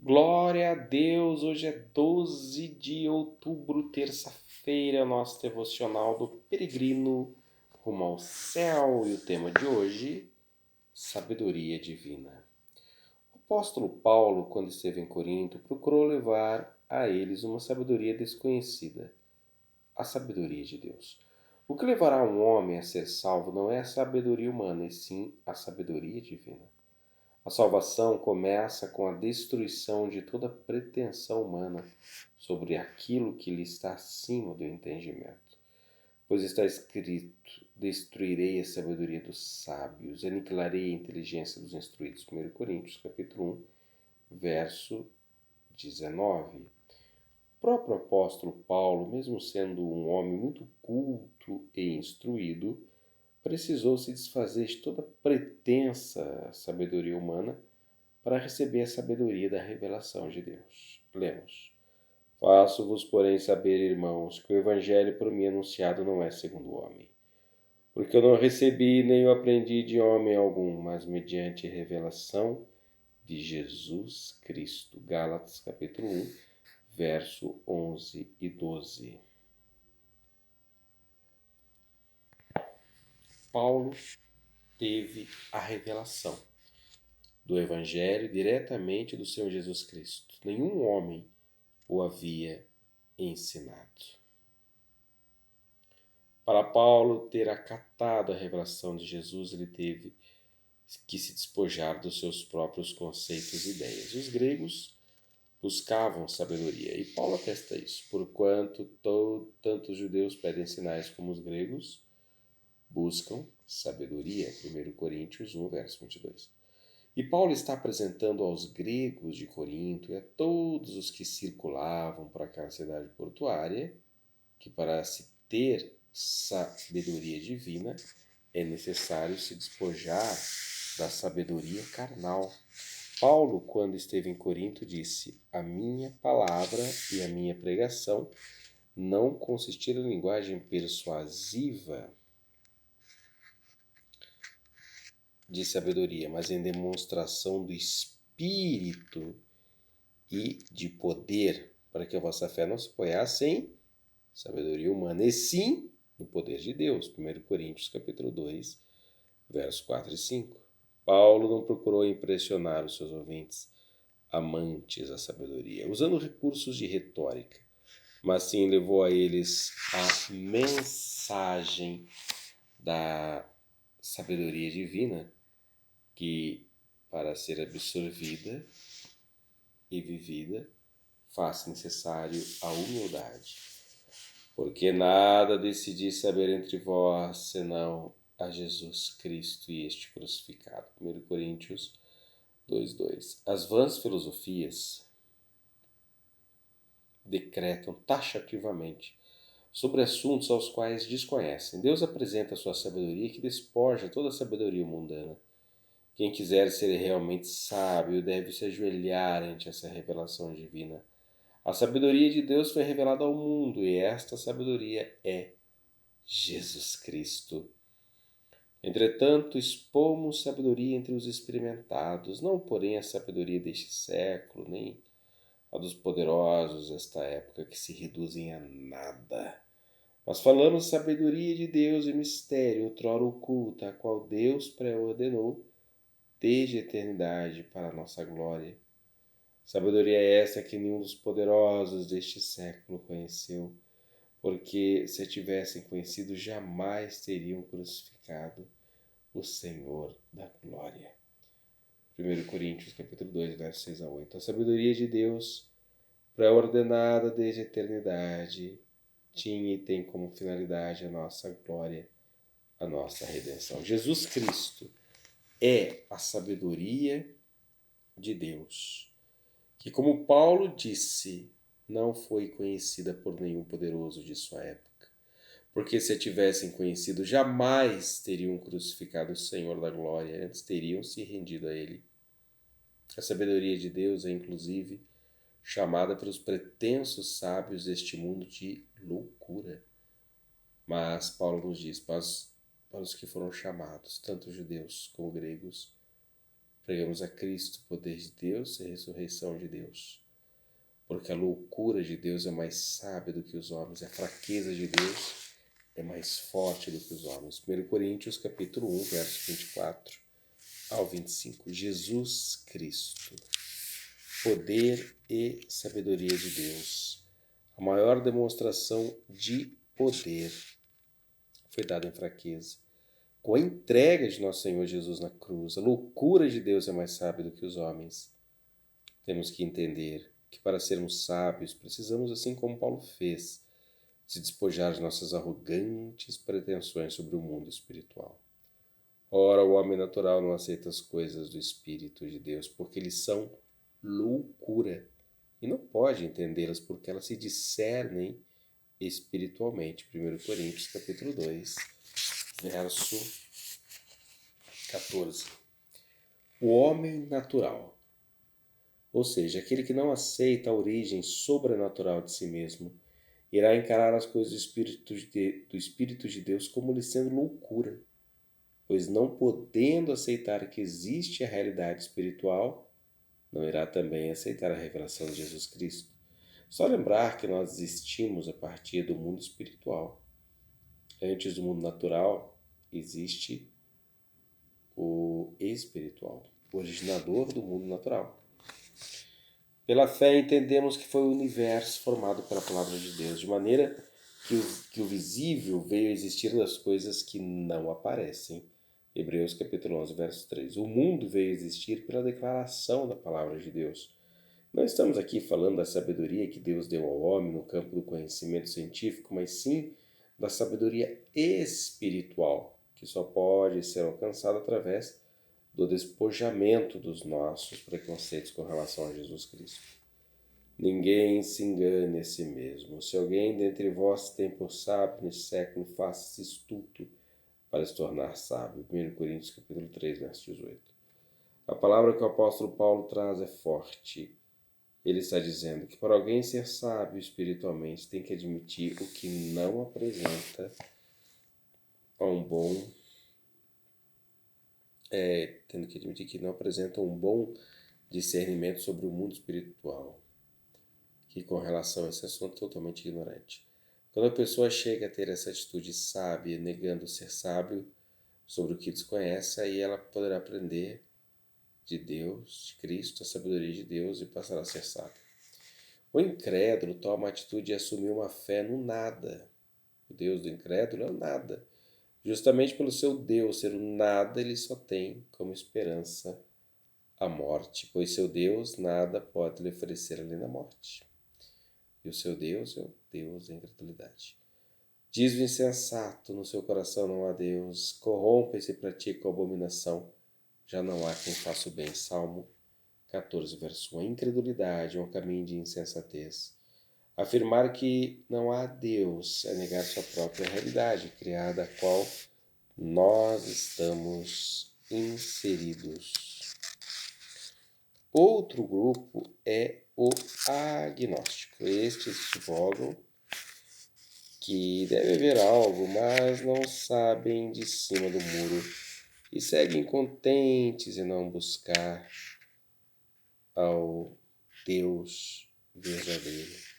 Glória a Deus! Hoje é 12 de outubro, terça-feira, nosso devocional do Peregrino rumo ao céu. E o tema de hoje, sabedoria divina. O apóstolo Paulo, quando esteve em Corinto, procurou levar a eles uma sabedoria desconhecida, a sabedoria de Deus. O que levará um homem a ser salvo não é a sabedoria humana, e sim a sabedoria divina. A salvação começa com a destruição de toda pretensão humana sobre aquilo que lhe está acima do entendimento. Pois está escrito: destruirei a sabedoria dos sábios, aniquilarei a inteligência dos instruídos. 1 Coríntios, capítulo 1, verso 19. O próprio apóstolo Paulo, mesmo sendo um homem muito culto e instruído, precisou se desfazer de toda pretensa sabedoria humana para receber a sabedoria da revelação de Deus. Lemos: Faço-vos, porém, saber, irmãos, que o evangelho por mim anunciado não é segundo o homem. Porque eu não recebi nem o aprendi de homem algum, mas mediante revelação de Jesus Cristo. Gálatas, capítulo 1, verso 11 e 12. Paulo teve a revelação do Evangelho diretamente do Senhor Jesus Cristo. Nenhum homem o havia ensinado. Para Paulo ter acatado a revelação de Jesus, ele teve que se despojar dos seus próprios conceitos e ideias. Os gregos buscavam sabedoria, e Paulo atesta isso, porquanto tanto os judeus pedem sinais como os gregos buscam sabedoria. 1 Coríntios 1, verso 22. E Paulo está apresentando aos gregos de Corinto e a todos os que circulavam por aquela cidade portuária que para se ter sabedoria divina é necessário se despojar da sabedoria carnal. Paulo, quando esteve em Corinto, disse: a minha palavra e a minha pregação não consistiram em linguagem persuasiva de sabedoria, mas em demonstração do Espírito e de poder, para que a vossa fé não se apoiasse em sabedoria humana, e sim no poder de Deus. 1 Coríntios, capítulo 2, versos 4 e 5. Paulo não procurou impressionar os seus ouvintes amantes da sabedoria, usando recursos de retórica, mas sim levou a eles a mensagem da sabedoria divina, que, para ser absorvida e vivida, faz necessário a humildade. Porque nada decidi saber entre vós, senão a Jesus Cristo e este crucificado. 1 Coríntios 2:2. As vãs filosofias decretam taxativamente sobre assuntos aos quais desconhecem. Deus apresenta a sua sabedoria que despoja toda a sabedoria mundana. Quem quiser ser realmente sábio deve se ajoelhar ante essa revelação divina. A sabedoria de Deus foi revelada ao mundo e esta sabedoria é Jesus Cristo. Entretanto, expomos sabedoria entre os experimentados, não porém a sabedoria deste século, nem a dos poderosos desta época que se reduzem a nada. Mas falamos sabedoria de Deus e mistério, outrora oculta, a qual Deus pré-ordenou desde a eternidade para a nossa glória. Sabedoria essa que nenhum dos poderosos deste século conheceu, porque se a tivessem conhecido, jamais teriam crucificado o Senhor da glória. 1 Coríntios capítulo 2, versos 6 a 8. A sabedoria de Deus, pré-ordenada desde a eternidade, tinha e tem como finalidade a nossa glória, a nossa redenção. Jesus Cristo é a sabedoria de Deus, que, como Paulo disse, não foi conhecida por nenhum poderoso de sua época. Porque se a tivessem conhecido, jamais teriam crucificado o Senhor da glória, antes teriam se rendido a ele. A sabedoria de Deus é, inclusive, chamada pelos pretensos sábios deste mundo de loucura. Mas Paulo nos diz, para os que foram chamados, tanto judeus como gregos, Pregamos a Cristo, poder de Deus e ressurreição de Deus. Porque a loucura de Deus é mais sábia do que os homens, a fraqueza de Deus é mais forte do que os homens. 1 Coríntios capítulo 1, verso 24 ao 25. Jesus Cristo, poder e sabedoria de Deus. A maior demonstração de poder foi dada em fraqueza. Com a entrega de nosso Senhor Jesus na cruz, a loucura de Deus é mais sábia do que os homens. Temos que entender que para sermos sábios, precisamos, assim como Paulo fez, se despojar de nossas arrogantes pretensões sobre o mundo espiritual. Ora, o homem natural não aceita as coisas do Espírito de Deus, porque eles são loucura, e não pode entendê-las porque elas se discernem espiritualmente. 1 Coríntios capítulo 2, verso 14. O homem natural, ou seja, aquele que não aceita a origem sobrenatural de si mesmo, irá encarar as coisas do Espírito de Deus como lhe sendo loucura, pois não podendo aceitar que existe a realidade espiritual, não irá também aceitar a revelação de Jesus Cristo. Só lembrar que nós existimos a partir do mundo espiritual. Antes do mundo natural, existe o espiritual, o originador do mundo natural. Pela fé entendemos que foi o universo formado pela palavra de Deus, de maneira que o visível veio a existir das coisas que não aparecem. Hebreus capítulo 11, verso 3. O mundo veio a existir pela declaração da palavra de Deus. Não estamos aqui falando da sabedoria que Deus deu ao homem no campo do conhecimento científico, mas sim da sabedoria espiritual, que só pode ser alcançada através do despojamento dos nossos preconceitos com relação a Jesus Cristo. Ninguém se engane a si mesmo. Se alguém dentre vós tem por sábio neste século, faça-se estulto para se tornar sábio. 1 Coríntios capítulo 3, verso 18. A palavra que o apóstolo Paulo traz é forte. Ele está dizendo que para alguém ser sábio espiritualmente tem que admitir o que não apresenta tendo que admitir que não apresenta um bom discernimento sobre o mundo espiritual, que com relação a esse assunto é totalmente ignorante. Quando a pessoa chega a ter essa atitude sábia, negando ser sábio sobre o que desconhece, aí ela poderá aprender de Deus, de Cristo, a sabedoria de Deus e passará a ser sábio. O incrédulo toma a atitude de assumir uma fé no nada. O Deus do incrédulo é o nada. Justamente pelo seu Deus ser o nada, ele só tem como esperança a morte, pois seu Deus nada pode lhe oferecer além da morte. E o seu Deus é o Deus da incredulidade. Diz o insensato, no seu coração não há Deus, corrompe-se e pratica a abominação, já não há quem faça o bem. Salmo 14, verso 1. A incredulidade é um caminho de insensatez. Afirmar que não há Deus é negar sua própria realidade, criada a qual nós estamos inseridos. Outro grupo é o agnóstico. Estes advogam que deve haver algo, mas não sabem de cima do muro e seguem contentes em não buscar ao Deus verdadeiro.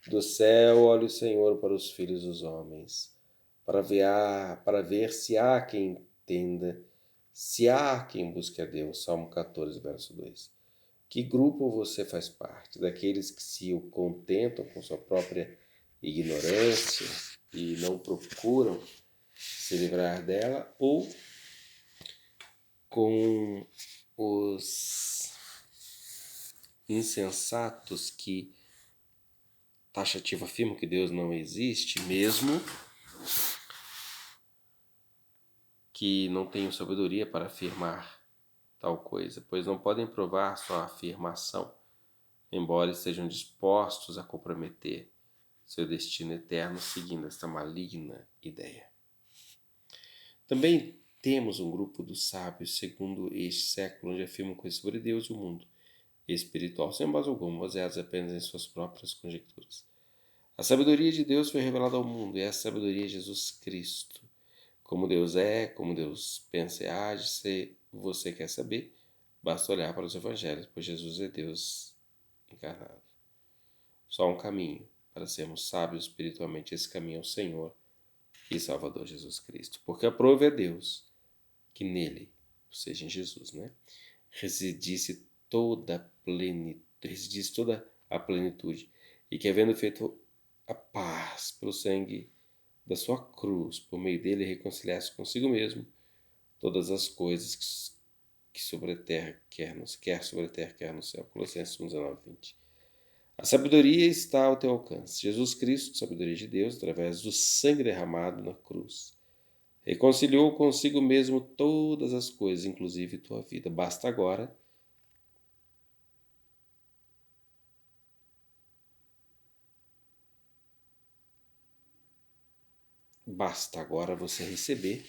Do céu olha o Senhor para os filhos dos homens, para ver se há quem entenda, se há quem busque a Deus. Salmo 14, verso 2. Que grupo você faz parte? Daqueles que se contentam com sua própria ignorância e não procuram se livrar dela, ou com os insensatos que taxativo afirmam que Deus não existe, mesmo que não tenham sabedoria para afirmar tal coisa, pois não podem provar sua afirmação, embora estejam dispostos a comprometer seu destino eterno seguindo esta maligna ideia. Também temos um grupo dos sábios, segundo este século, onde afirmam coisas sobre Deus e o mundo espiritual, sem base alguma, baseados apenas em suas próprias conjecturas. A sabedoria de Deus foi revelada ao mundo, e essa sabedoria é Jesus Cristo. Como Deus é, como Deus pensa e age, você quer saber, basta olhar para os evangelhos, pois Jesus é Deus encarnado. Só um caminho para sermos sábios espiritualmente, esse caminho é o Senhor e Salvador Jesus Cristo. Porque a prova é Deus, que nele, ou seja, em Jesus, né, residisse toda a plenitude, e que havendo feito a paz pelo sangue da sua cruz, por meio dele reconciliasse consigo mesmo todas as coisas que sobre a terra, quer sobre a terra, quer no céu. Colossenses 1:19-20. A sabedoria está ao teu alcance. Jesus Cristo, sabedoria de Deus, através do sangue derramado na cruz, reconciliou consigo mesmo todas as coisas, inclusive tua vida. Basta agora você receber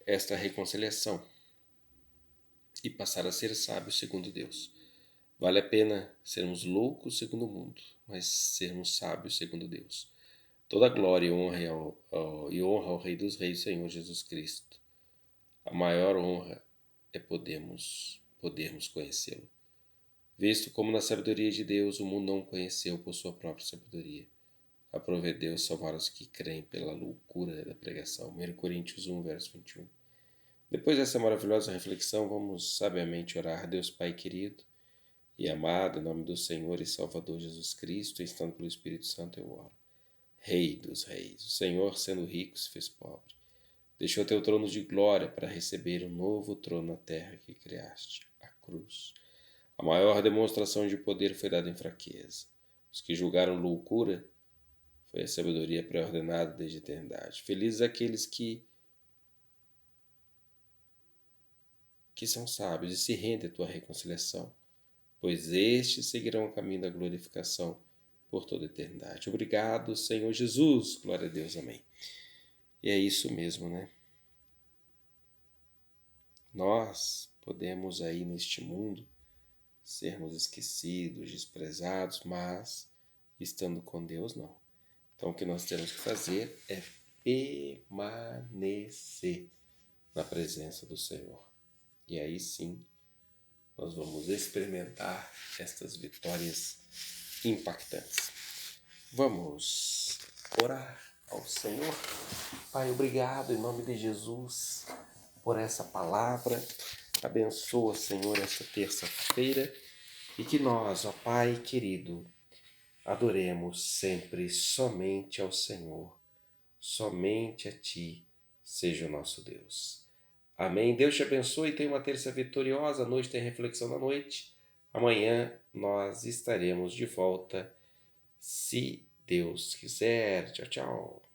esta reconciliação e passar a ser sábio segundo Deus. Vale a pena sermos loucos segundo o mundo, mas sermos sábios segundo Deus. Toda glória e honra ao Rei dos Reis, Senhor Jesus Cristo. A maior honra é podermos conhecê-lo. Visto como na sabedoria de Deus o mundo não o conheceu por sua própria sabedoria. Aprove Deus salvar os que creem pela loucura da pregação. 1 Coríntios 1:21. Depois dessa maravilhosa reflexão, vamos sabiamente orar. Deus Pai querido e amado, em nome do Senhor e Salvador Jesus Cristo, estando pelo Espírito Santo eu oro. Rei dos reis, o Senhor, sendo rico, se fez pobre. Deixou teu trono de glória para receber um novo trono na terra que criaste, a cruz. A maior demonstração de poder foi dada em fraqueza. Os que julgaram loucura foi a sabedoria pré-ordenada desde a eternidade. Felizes aqueles que são sábios e se rendem à tua reconciliação, pois estes seguirão o caminho da glorificação por toda a eternidade. Obrigado, Senhor Jesus. Glória a Deus. Amém. E é isso mesmo, né? Nós podemos aí neste mundo sermos esquecidos, desprezados, mas estando com Deus, não. Então o que nós temos que fazer é permanecer na presença do Senhor. E aí sim, nós vamos experimentar estas vitórias impactantes. Vamos orar ao Senhor. Pai, obrigado em nome de Jesus por essa palavra. Abençoa, Senhor, esta terça-feira e que nós, ó Pai querido, adoremos sempre somente ao Senhor, somente a Ti seja o nosso Deus. Amém. Deus te abençoe e tenha uma terça vitoriosa. A noite tem reflexão da noite. Amanhã nós estaremos de volta, se Deus quiser. Tchau, tchau.